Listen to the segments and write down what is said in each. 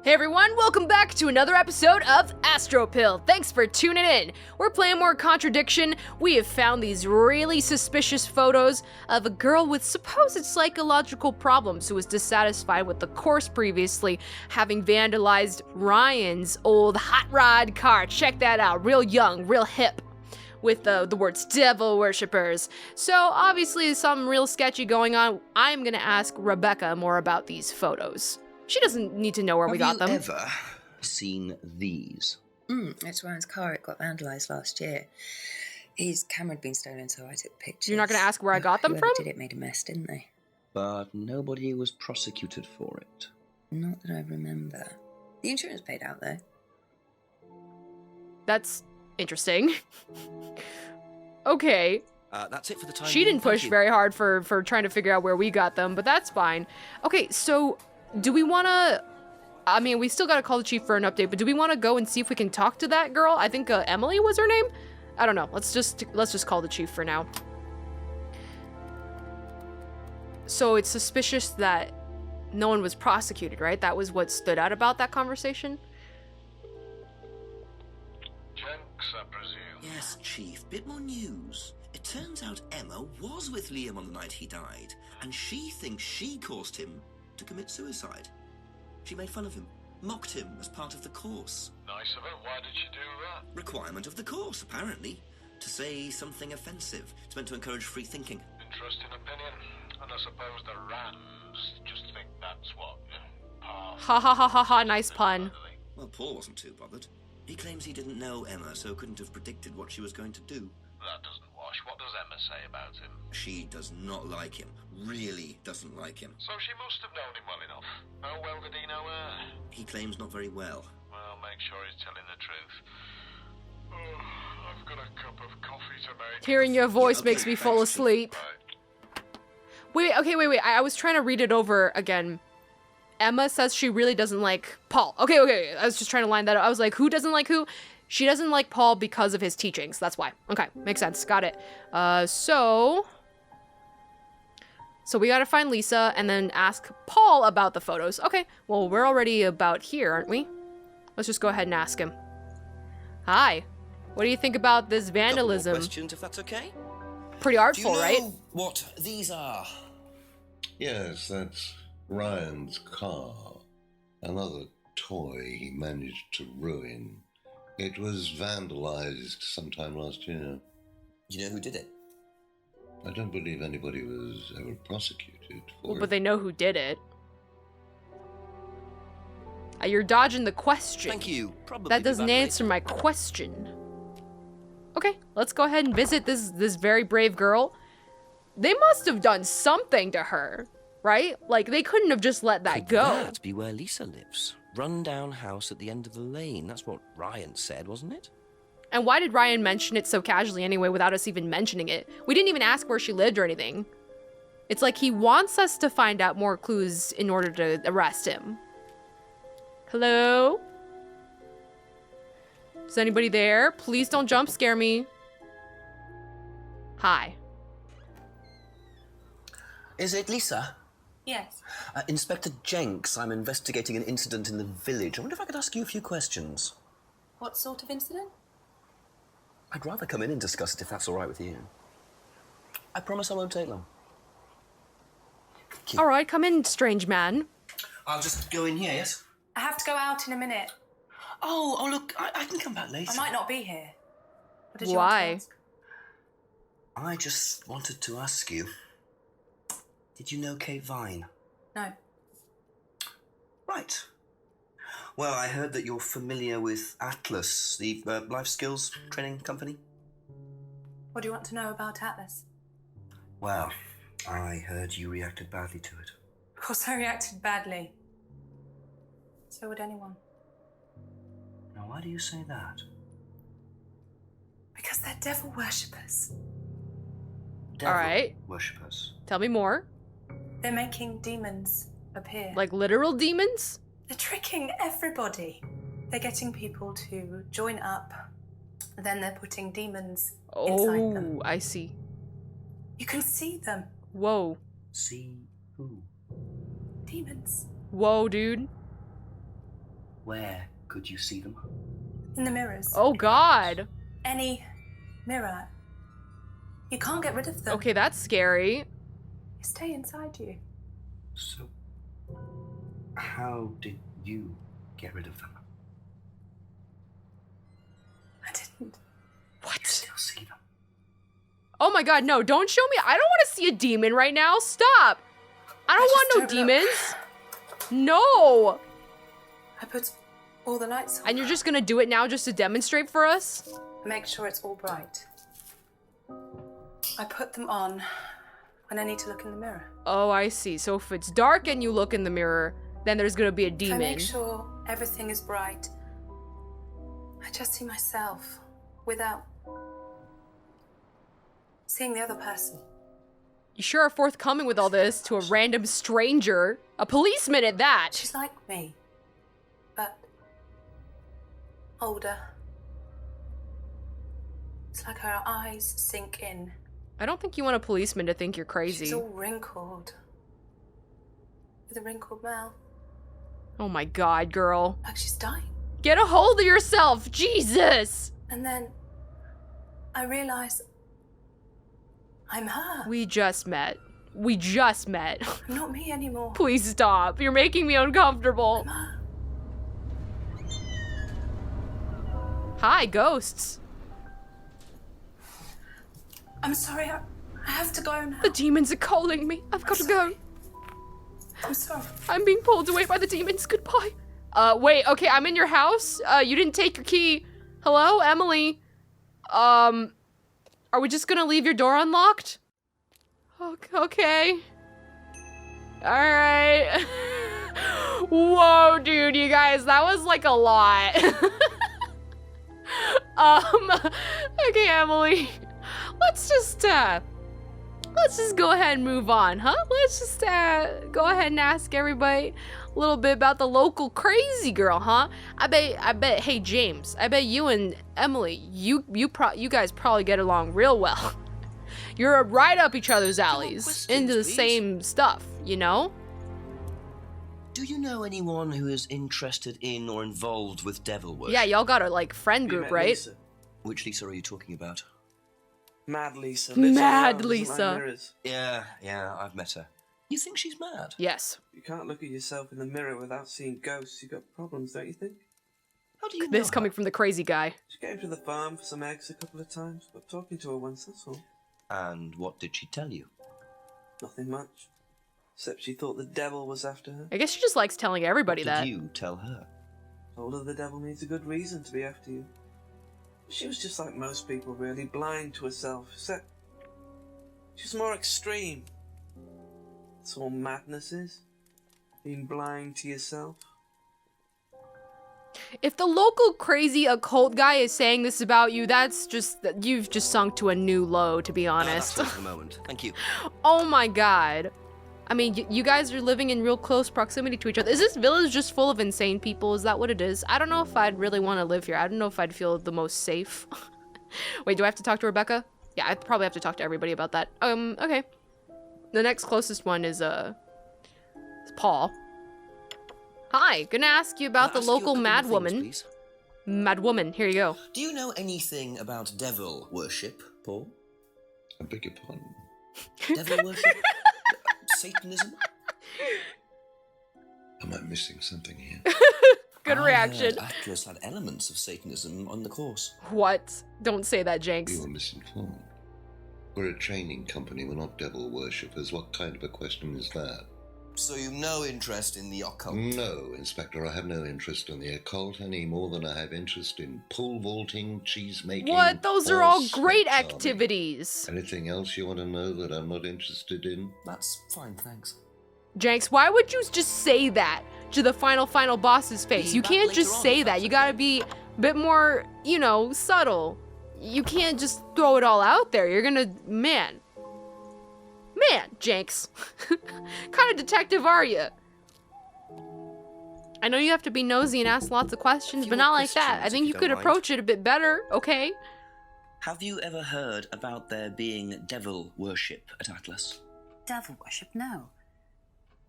Hey everyone, welcome back to another episode of Astropill. Thanks for tuning in. We're playing more Contradiction. We have found these really suspicious photos of a girl with supposed psychological problems who was dissatisfied with the course previously, having vandalized Ryan's old hot rod car. Check that out, real young, real hip, with the words devil worshippers. So obviously something real sketchy going on. I'm gonna ask Rebecca more about these photos. She doesn't need to know where we got them. Have you ever seen these? It's Ryan's car. It got vandalised last year. His camera had been stolen, so I took pictures. You're not going to ask where I got them Whoever from? did it made a mess, didn't they? But nobody was prosecuted for it. Not that I remember. The insurance paid out, though. That's interesting. Okay. That's it for the time. She didn't push very hard for trying to figure out where we got them, but that's fine. Okay, so do we want to... I mean, we still got to call the chief for an update, but do we want to go and see if we can talk to that girl? I think Emily was her name? I don't know. Let's just call the chief for now. So it's suspicious that no one was prosecuted, right? That was what stood out about that conversation? Jenks, I presume. Yes, Chief. Bit more news. It turns out Emma was with Liam on the night he died, and she thinks she caused him to commit suicide. She made fun of him, mocked him as part of the course. Nice of her. Why did she do that? Requirement of the course, apparently. To say something offensive. It's meant to encourage free thinking. Interesting opinion. And I suppose the Rams just think that's what Paul... Ha ha ha ha ha, nice pun. Well, Paul wasn't too bothered. He claims he didn't know Emma, so couldn't have predicted what she was going to do. That doesn't wash. What does Emma say about him? She does not like him. Really doesn't like him. So she must have known him well enough. How well did he know her? He claims not very well. Well, make sure he's telling the truth. Oh, I've got a cup of coffee to make. Hearing your voice okay, makes me fall thanks, Chief. asleep. Right. Wait. I was trying to read it over again. Emma says she really doesn't like Paul. Okay. I was just trying to line that up. I was like, who doesn't like who? She doesn't like Paul because of his teachings. That's why. Okay, makes sense. Got it. So we gotta find Lisa and then ask Paul about the photos. Okay, well, we're already about here, aren't we? Let's just go ahead and ask him. Hi. What do you think about this vandalism? Couple more questions, if that's okay. Pretty artful, Do you know right? what these are? Yes, that's Ryan's car. Another toy he managed to ruin. It was vandalized sometime last year. You know who did it? I don't believe anybody was ever prosecuted for Well, it. but they know who did it. You're dodging the question. Thank you. Probably That be doesn't back later. answer my question. Okay, let's go ahead and visit this very brave girl. They must have done something to her, right? Like, they couldn't have just let that Could go. that be where Lisa lives? Run-down house at the end of the lane. That's what Ryan said, wasn't it? And why did Ryan mention it so casually anyway without us even mentioning it? We didn't even ask where she lived or anything. It's like he wants us to find out more clues in order to arrest him. Hello? Is anybody there? Please don't jump scare me. Hi. Is it Lisa? Yes. Inspector Jenks, I'm investigating an incident in the village. I wonder if I could ask you a few questions. What sort of incident? I'd rather come in and discuss it if that's all right with you. I promise I won't take long. All right, come in, strange man. I'll just go in here, yes? I have to go out in a minute. Oh, look, I can come back later. I might not be here. What did you Why? want to ask? I just wanted to ask you, did you know Kate Vine? No. Right. Well, I heard that you're familiar with Atlas, the life skills training company. What do you want to know about Atlas? Well, I heard you reacted badly to it. Of course I reacted badly. So would anyone. Now, why do you say that? Because they're devil worshippers. Devil right. worshippers. Tell me more. They're making demons appear. Like literal demons? They're tricking everybody. They're getting people to join up. Then they're putting demons inside them. Oh, I see. You can see them. Whoa. See who? Demons. Whoa, dude. Where could you see them? In the mirrors. Oh, God. Any mirror. You can't get rid of them. Okay, that's scary. They stay inside you. So, how did you get rid of them? I didn't. What? You still see them? Oh my God, no, don't show me. I don't want to see a demon right now. Stop. I don't want no just don't know. demons. No. I put all the lights on. And you're just gonna do it now just to demonstrate for us? Make sure it's all bright. I put them on when I need to look in the mirror. Oh, I see. So if it's dark and you look in the mirror, then there's gonna be a If I demon. make sure everything is bright, I just see myself without seeing the other person. You sure are forthcoming with all this to a random stranger. A policeman at that. She's like me, but older. It's like her eyes sink in. I don't think you want a policeman to think you're crazy. She's all wrinkled, with a wrinkled mouth, Oh my God, girl. like she's dying. Get a hold of yourself, Jesus! And then I realize I'm her. We just met. We just met. I'm not me anymore. Please stop. You're making me uncomfortable. I'm her. Hi, ghosts. I'm sorry, I have to go now. The demons are calling me. I've got to go. I'm sorry. I'm being pulled away by the demons. Goodbye. Wait, okay, I'm in your house. You didn't take your key. Hello, Emily. Are we just gonna leave your door unlocked? Okay. Alright. Whoa, dude, you guys, that was like a lot. Okay, Emily. Let's just go ahead and move on, huh? Let's just go ahead and ask everybody a little bit about the local crazy girl, huh? I bet, hey James, I bet you and Emily, you guys probably get along real well. You're right up each other's alleys, questions, into the please? same stuff, you know? Do you know anyone who is interested in or involved with devil worship? Yeah, y'all got a like friend group, right? Lisa. Which Lisa are you talking about? Mad Lisa. Mad lives around, doesn't Lisa. like mirrors. Yeah, I've met her. You think she's mad? Yes. You can't look at yourself in the mirror without seeing ghosts. You've got problems, don't you think? How do you know This her? coming from the crazy guy. She came to the farm for some eggs a couple of times, but talking to her once, that's all. And what did she tell you? Nothing much. Except she thought the devil was after her. I guess she just likes telling everybody What that. did you tell her? Told her the devil needs a good reason to be after you. She was just like most people, really, blind to herself, except she was more extreme. That's all madness is. Being blind to yourself. If the local crazy occult guy is saying this about you, that's just, you've just sunk to a new low, to be honest. That's all for the moment. Thank you. Oh my God. I mean, you guys are living in real close proximity to each other. Is this village just full of insane people? Is that what it is? I don't know if I'd really want to live here. I don't know if I'd feel the most safe. Wait, do I have to talk to Rebecca? Yeah, I probably have to talk to everybody about that. Okay. The next closest one is Paul. Hi, gonna ask you about the I'll ask you a local couple mad of things, woman. please. Mad woman, here you go. Do you know anything about devil worship, Paul? I beg your pardon. Devil worship? Satanism? Am I missing something here? Good reaction. I heard Atlas had elements of Satanism on the course. What? Don't say that, Jenks. You were misinformed. We're a training company, we're not devil worshippers. What kind of a question is that? So you've no interest in the occult? No, Inspector, I have no interest in the occult any more than I have interest in pole vaulting, cheese making. What? Those are all or great snake charming. activities. Anything else you want to know that I'm not interested in? That's fine, thanks. Jenks, why would you just say that to the final boss's face? Be You back can't later just on, say if that. that's You gotta okay. be a bit more, subtle. You can't just throw it all out there. You're gonna, man, Jenks. Kind of detective are you? I know you have to be nosy and ask lots of questions, few but more not like that. I questions, think if you you could don't mind. approach it a bit better, okay? Have you ever heard about there being devil worship at Atlas? Devil worship? No.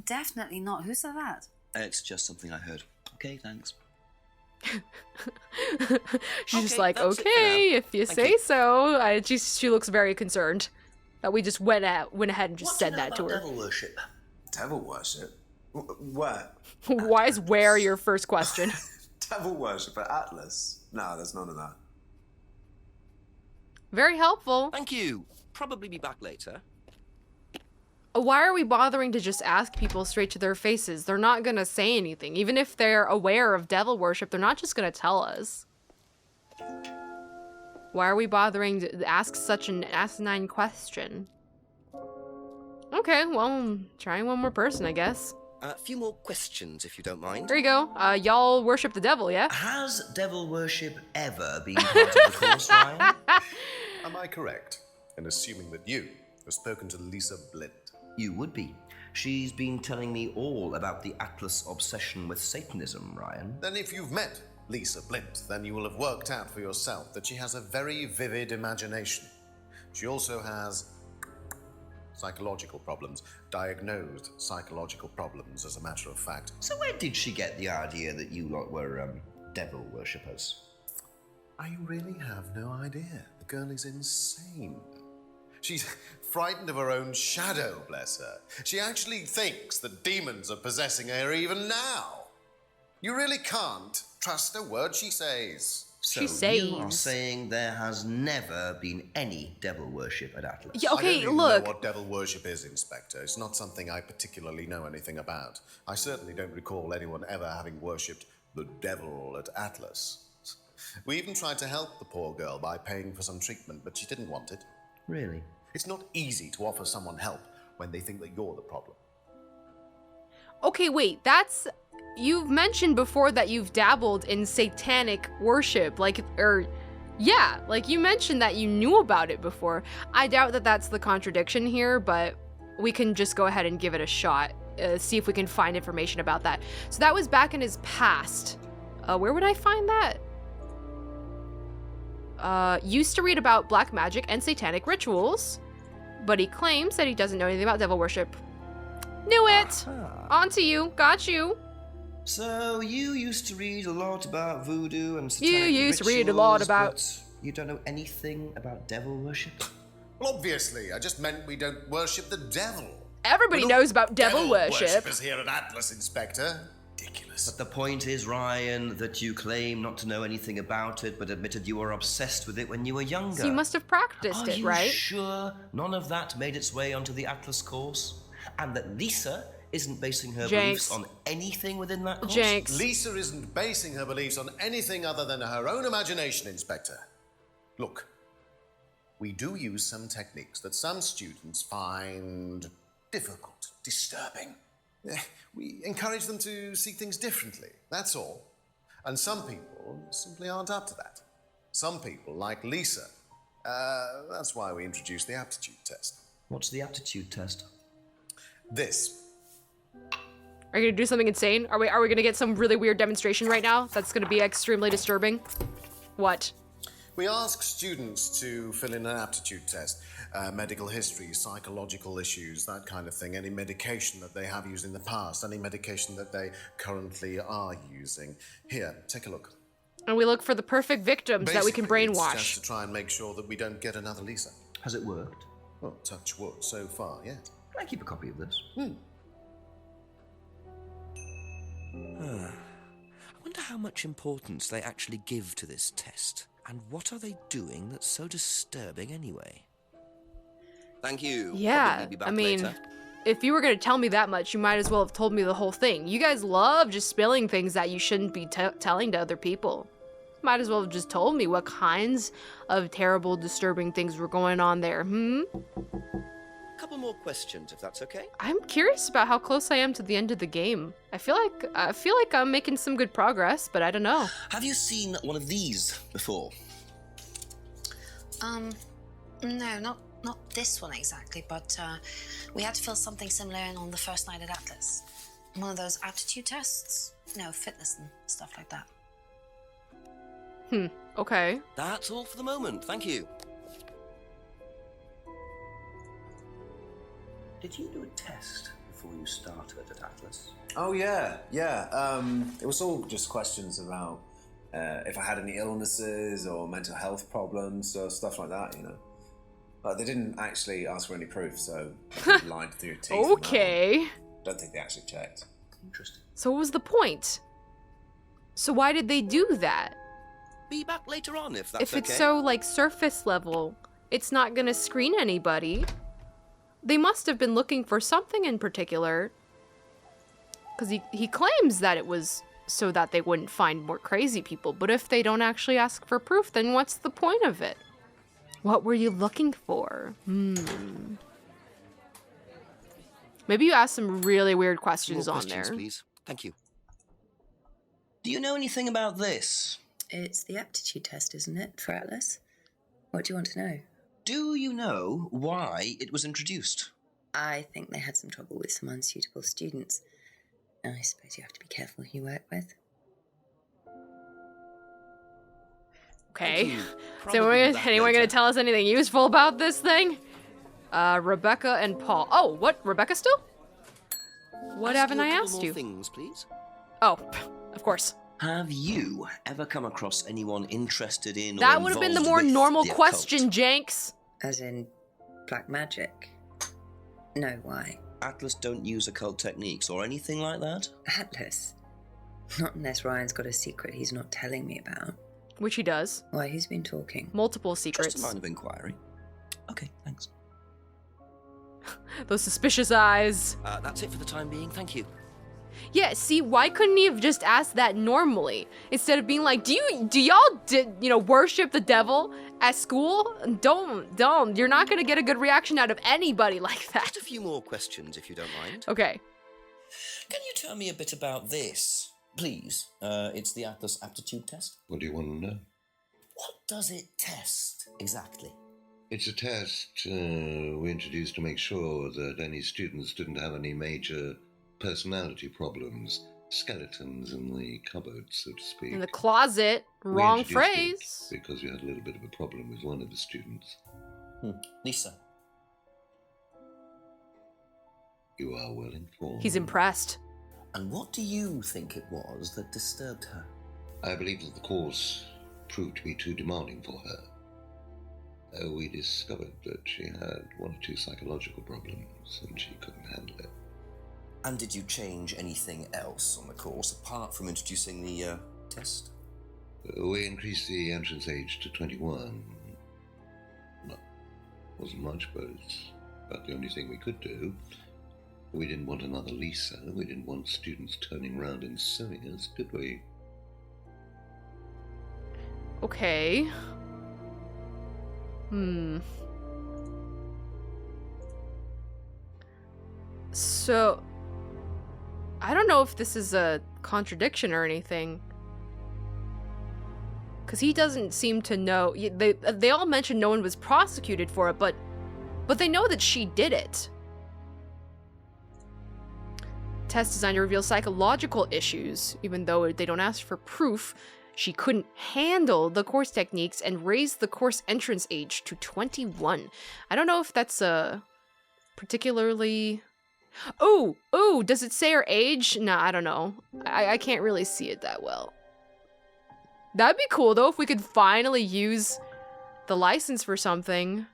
Definitely not. Who said that? It's just something I heard. Okay, thanks. She's just Okay, like, that's it for okay, now. if you Thank say you. so. She looks very concerned that we just went ahead and just What do you said know that to about her. devil worship? Devil worship? Where? Why is where your first question? Devil worship at Atlas? No, there's none of that. Very helpful. Thank you. Probably be back later. Why are we bothering to just ask people straight to their faces? They're not gonna say anything. Even if they're aware of devil worship, they're not just gonna tell us. Why are we bothering to ask such an asinine question? Okay, well, trying one more person, I guess. A few more questions, if you don't mind. There you go. Y'all worship the devil, yeah? Has devil worship ever been part of the course, Ryan? Am I correct in assuming that you have spoken to Lisa Blint? You would be. She's been telling me all about the Atlas obsession with Satanism, Ryan. Then if you've met Lisa Blint, then you will have worked out for yourself that she has a very vivid imagination. She also has psychological problems, diagnosed psychological problems, as a matter of fact. So where did she get the idea that you lot were, devil worshippers? I really have no idea. The girl is insane. She's frightened of her own shadow, bless her. She actually thinks that demons are possessing her even now. You really can't trust a word she says. So She you are says. saying there has never been any devil worship at Atlas? Yeah, I don't okay, even look. know what devil worship is, Inspector. It's not something I particularly know anything about. I certainly don't recall anyone ever having worshipped the devil at Atlas. We even tried to help the poor girl by paying for some treatment, but she didn't want it. Really? It's not easy to offer someone help when they think that you're the problem. Okay, wait, that's... You've mentioned before that you've dabbled in satanic worship, yeah, like you mentioned that you knew about it before. I doubt that that's the contradiction here, but we can just go ahead and give it a shot, see if we can find information about that. So that was back in his past. Where would I find that? Used to read about black magic and satanic rituals, but he claims that he doesn't know anything about devil worship. Knew it! On to you, got you. So you used to read a lot about voodoo and satanic You used to read a lot rituals, about- but you don't know anything about devil worship? Well, obviously, I just meant we don't worship the devil. Everybody We're not knows about devil worship. worshippers here at Atlas, Inspector. Ridiculous. But the point is, Ryan, that you claim not to know anything about it, but admitted you were obsessed with it when you were younger. So you must have practiced Are it, you right? sure none of that made its way onto the Atlas course? And that Lisa isn't basing her beliefs on anything within that course? Jenks. Lisa isn't basing her beliefs on anything other than her own imagination, Inspector. Look, we do use some techniques that some students find difficult, disturbing. We encourage them to see things differently, that's all. And some people simply aren't up to that. Some people, like Lisa, that's why we introduced the aptitude test. What's the aptitude test? This. Are you gonna do something insane? Are we gonna get some really weird demonstration right now that's gonna be extremely disturbing? What? We ask students to fill in an aptitude test, medical history, psychological issues, that kind of thing, any medication that they have used in the past, any medication that they currently are using. Here, take a look. And we look for the perfect victims that we can Basically, it's brainwash. just to try and make sure that we don't get another Lisa. Has it worked? Well, touch wood, so far, yes. Can I keep a copy of this? I wonder how much importance they actually give to this test. And what are they doing that's so disturbing anyway? Thank you. Yeah, Probably be back I mean, later. if you were gonna tell me that much, you might as well have told me the whole thing. You guys love just spilling things that you shouldn't be telling to other people. Might as well have just told me what kinds of terrible, disturbing things were going on there, A couple more questions, if that's okay. I'm curious about how close I am to the end of the game. I feel like I'm making some good progress, but I don't know. Have you seen one of these before? No, not this one exactly, but we had to fill something similar in on the first night at Atlas. One of those aptitude tests? No, fitness and stuff like that. Okay. That's all for the moment, thank you. Did you do a test before you started at Atlas? Oh, yeah. It was all just questions about if I had any illnesses or mental health problems or stuff like that, you know. But they didn't actually ask for any proof, so I lied through your teeth. Okay. Don't think they actually checked. Interesting. So what was the point? So why did they do that? Be back later on if that's If it's okay. so, like, surface level, it's not gonna screen anybody. They must have been looking for something in particular. Because he claims that it was so that they wouldn't find more crazy people. But if they don't actually ask for proof, then what's the point of it? What were you looking for? Maybe you asked some really weird questions More on questions, there. please. Thank you. Do you know anything about this? It's the aptitude test, isn't it, for Atlas? What do you want to know? Do you know why it was introduced? I think they had some trouble with some unsuitable students. I suppose you have to be careful who you work with. Okay. you. So anyone gonna tell us anything useful about this thing? Rebecca and Paul. Oh, what? Rebecca still? What haven't I asked you? Things, please. Oh, of course. Have you ever come across anyone interested in That or would have been the involved more with normal the question, occult? Jenks. As in black magic? No, why? Atlas don't use occult techniques or anything like that? Atlas? Not unless Ryan's got a secret he's not telling me about. Which he does. Why, who's been talking? Multiple secrets. Just a line of inquiry. Okay, thanks. Those suspicious eyes. That's it for the time being, thank you. Yeah, see, why couldn't he have just asked that normally? Instead of being like, do y'all worship the devil at school? Don't. You're not gonna get a good reaction out of anybody like that. Just a few more questions, if you don't mind. Okay. Can you tell me a bit about this, please? It's the Atlas aptitude test. What do you want to know? What does it test, exactly? It's a test we introduced to make sure that any students didn't have any major personality problems, skeletons in the cupboard, so to speak. In the closet. We Wrong introduced phrase. it because we had a little bit of a problem with one of the students. Lisa. You are well informed. He's impressed. And what do you think it was that disturbed her? I believe that the course proved to be too demanding for her. We discovered that she had one or two psychological problems and she couldn't handle it. And did you change anything else on the course apart from introducing the test? We increased the entrance age to 21. Wasn't much, but it's about the only thing we could do. We didn't want another Lisa. We didn't want students turning around and suing us, did we? Okay. So, I don't know if this is a contradiction or anything. Because he doesn't seem to know. They all mentioned no one was prosecuted for it, but they know that she did it. Test designer reveals psychological issues, even though they don't ask for proof. She couldn't handle the course techniques and raised the course entrance age to 21. I don't know if that's a particularly... Oh, does it say her age? Nah, I don't know. I can't really see it that well. That'd be cool, though, if we could finally use the license for something.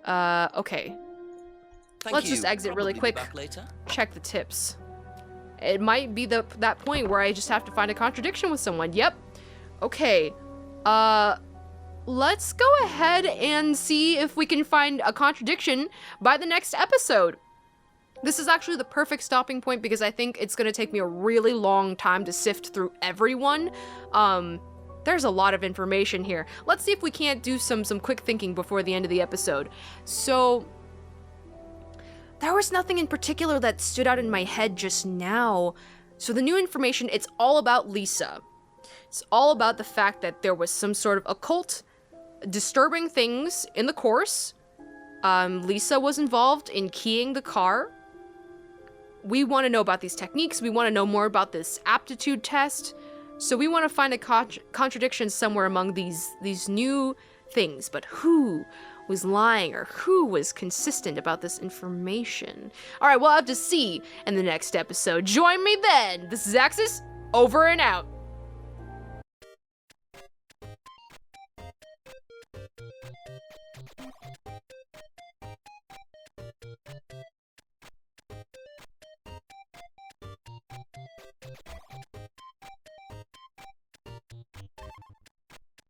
Okay. Let's just exit really quick. Back later. Check the tips. It might be that point where I just have to find a contradiction with someone. Yep. Okay. Let's go ahead and see if we can find a contradiction by the next episode. This is actually the perfect stopping point because I think it's going to take me a really long time to sift through everyone. There's a lot of information here. Let's see if we can't do some quick thinking before the end of the episode. So, there was nothing in particular that stood out in my head just now. So the new information, it's all about Lisa. It's all about the fact that there was some sort of occult, disturbing things in the course. Lisa was involved in keying the car. we want to know about these techniques. We want to know more about this aptitude test. So we want to find a contradiction somewhere among these new things. But who was lying or who was consistent about this information? All right, we'll have to see in the next episode. Join me then. This is Axis, over and out.